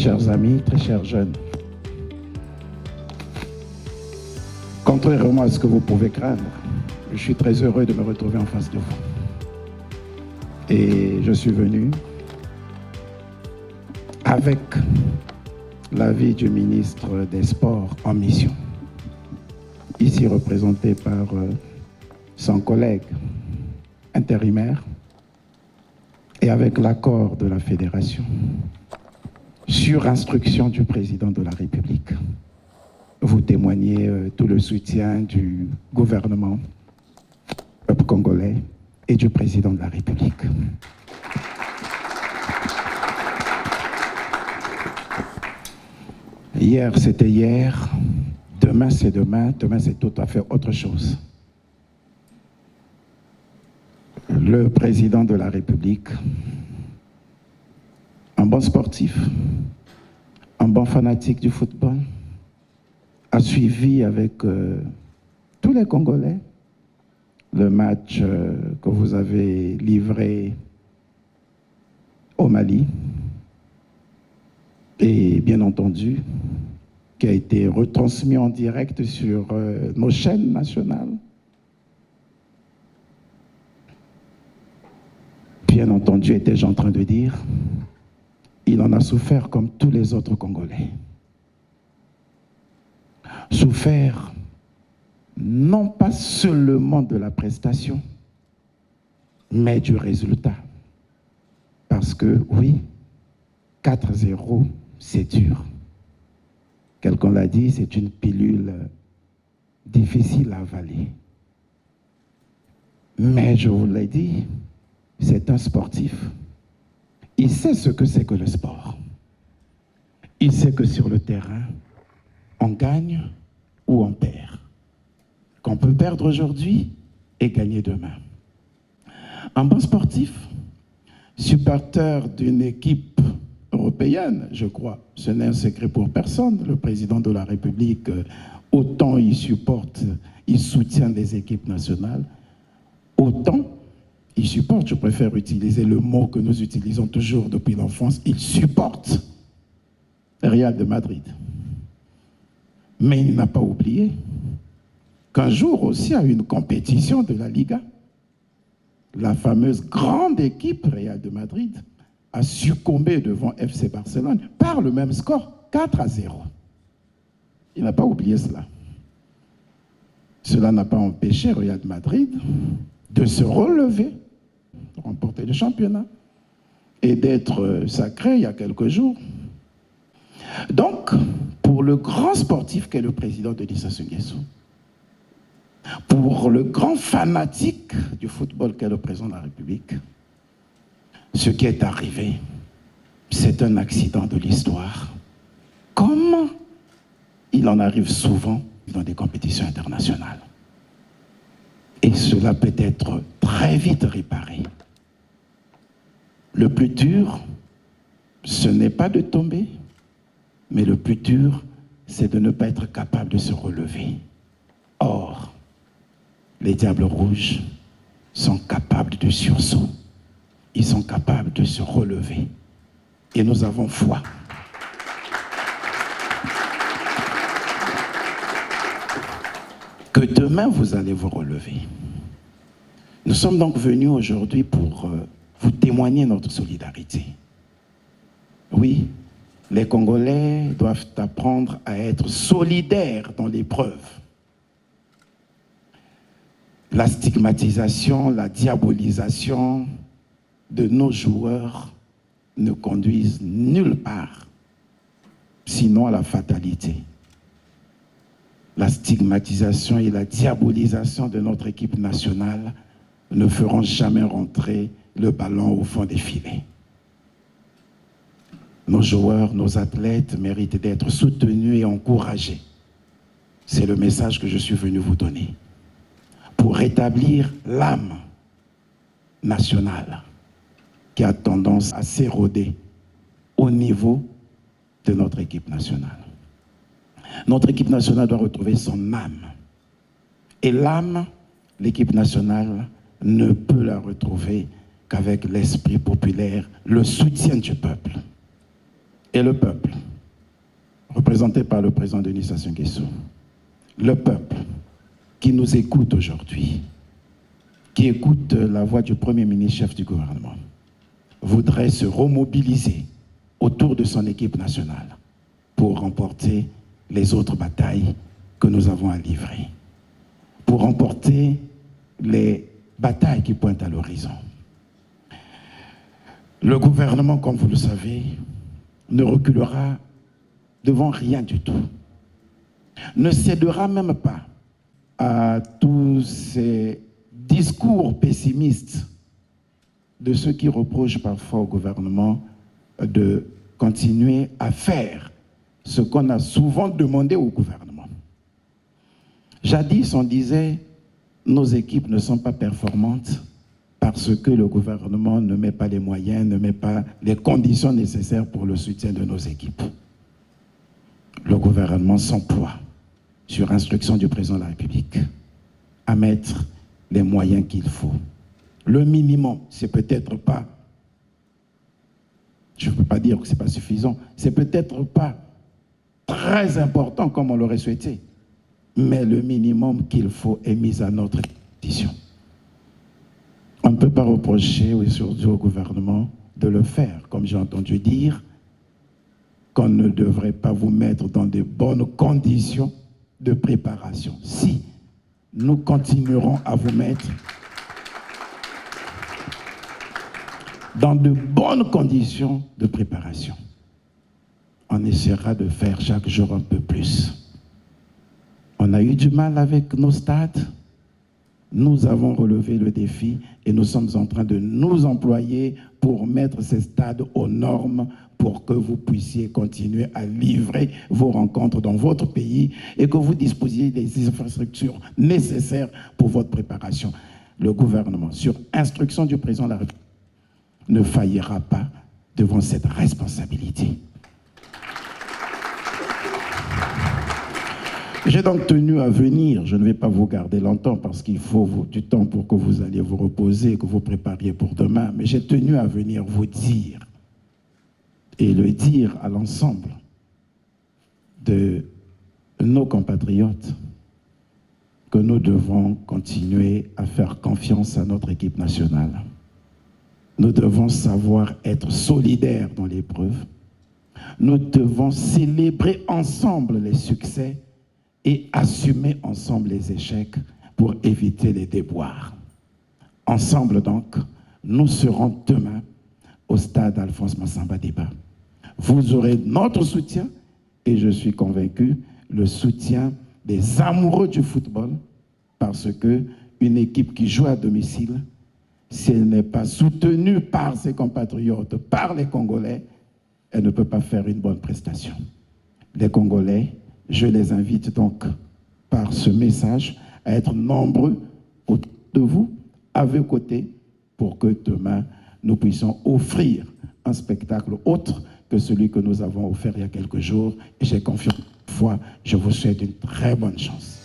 chers amis, très chers jeunes, contrairement à ce que vous pouvez craindre, je suis très heureux de me retrouver en face de vous. Et je suis venu avec l'avis du ministre des Sports en mission, ici représenté par son collègue intérimaire, et avec l'accord de la Fédération, sur instruction du président de la République. Vous témoignez tout le soutien du gouvernement, peuple congolais et du président de la République. Hier, c'était hier, demain, c'est demain, demain, c'est tout à fait autre chose. Le président de la République, un bon sportif, un bon fanatique du football, a suivi avec tous les Congolais le match que vous avez livré au Mali et bien entendu qui a été retransmis en direct sur nos chaînes nationales. Bien entendu, étais-je en train de dire, il en a souffert comme tous les autres Congolais. Souffert non pas seulement de la prestation, mais du résultat. Parce que, oui, 4-0, c'est dur. Quelqu'un l'a dit, c'est une pilule difficile à avaler. Mais je vous l'ai dit, c'est un sportif. Il sait ce que c'est que le sport. Il sait que sur le terrain, on gagne ou on perd. Qu'on peut perdre aujourd'hui et gagner demain. Un bon sportif, supporter d'une équipe européenne, je crois, ce n'est un secret pour personne. Le président de la République, autant il supporte, il soutient les équipes nationales, autant il supporte, je préfère utiliser le mot que nous utilisons toujours depuis l'enfance, il supporte Real de Madrid. Mais il n'a pas oublié qu'un jour aussi, à une compétition de la Liga, la fameuse grande équipe Real de Madrid a succombé devant FC Barcelone par le même score, 4-0. Il n'a pas oublié cela. Cela n'a pas empêché Real de Madrid de se relever, de remporter le championnat et d'être sacré il y a quelques jours. Donc, pour le grand sportif qu'est le président Denis Sassou Nguesso, pour le grand fanatique du football qu'est le président de la République, ce qui est arrivé, c'est un accident de l'histoire. Comme il en arrive souvent dans des compétitions internationales. Et cela peut être très vite réparé. Le plus dur, ce n'est pas de tomber, mais le plus dur, c'est de ne pas être capable de se relever. Or, les Diables Rouges sont capables de sursaut. Ils sont capables de se relever. Et nous avons foi. Que demain, vous allez vous relever. Nous sommes donc venus aujourd'hui pour vous témoigner notre solidarité. Oui, les Congolais doivent apprendre à être solidaires dans l'épreuve. La stigmatisation, la diabolisation de nos joueurs ne conduisent nulle part, sinon à la fatalité. La stigmatisation et la diabolisation de notre équipe nationale ne feront jamais rentrer le ballon au fond des filets. Nos joueurs, nos athlètes méritent d'être soutenus et encouragés. C'est le message que je suis venu vous donner. Pour rétablir l'âme nationale qui a tendance à s'éroder au niveau de notre équipe nationale. Notre équipe nationale doit retrouver son âme. Et l'âme, l'équipe nationale ne peut la retrouver qu'avec l'esprit populaire, le soutien du peuple. et le peuple, représenté par le président Denis Sassou Nguesso, le peuple qui nous écoute aujourd'hui, qui écoute la voix du Premier ministre, chef du gouvernement, voudrait se remobiliser autour de son équipe nationale pour remporter les autres batailles que nous avons à livrer, pour remporter les batailles qui pointent à l'horizon. Le gouvernement, comme vous le savez, ne reculera devant rien du tout, ne cédera même pas à tous ces discours pessimistes de ceux qui reprochent parfois au gouvernement de continuer à faire ce qu'on a souvent demandé au gouvernement. Jadis, on disait, nos équipes ne sont pas performantes parce que le gouvernement ne met pas les moyens, ne met pas les conditions nécessaires pour le soutien de nos équipes. Le gouvernement s'emploie, sur instruction du président de la République, à mettre les moyens qu'il faut. Le minimum, c'est peut-être pas, je ne peux pas dire que ce n'est pas suffisant, c'est peut-être pas très important comme on l'aurait souhaité, mais le minimum qu'il faut est mis à notre disposition. On ne peut pas reprocher aujourd'hui au gouvernement de le faire, comme j'ai entendu dire, qu'on ne devrait pas vous mettre dans de bonnes conditions de préparation. Si nous continuerons à vous mettre dans de bonnes conditions de préparation, on essaiera de faire chaque jour un peu plus. On a eu du mal avec nos stades. Nous avons relevé le défi et nous sommes en train de nous employer pour mettre ces stades aux normes pour que vous puissiez continuer à livrer vos rencontres dans votre pays et que vous disposiez des infrastructures nécessaires pour votre préparation. Le gouvernement, sur instruction du président de la République, ne faillira pas devant cette responsabilité. J'ai donc tenu à venir, je ne vais pas vous garder longtemps parce qu'il faut du temps pour que vous alliez vous reposer, que vous prépariez pour demain, mais j'ai tenu à venir vous dire et le dire à l'ensemble de nos compatriotes que nous devons continuer à faire confiance à notre équipe nationale. Nous devons savoir être solidaires dans l'épreuve. Nous devons célébrer ensemble les succès et assumer ensemble les échecs pour éviter les déboires. Ensemble donc, nous serons demain au stade Alphonse Massamba Diba. Vous aurez notre soutien et je suis convaincu le soutien des amoureux du football parce que une équipe qui joue à domicile, si elle n'est pas soutenue par ses compatriotes, par les Congolais, elle ne peut pas faire une bonne prestation. Les Congolais, je les invite donc par ce message à être nombreux autour de vous, à vos côtés, pour que demain, nous puissions offrir un spectacle autre que celui que nous avons offert il y a quelques jours. Et j'ai confiance en foi, je vous souhaite une très bonne chance.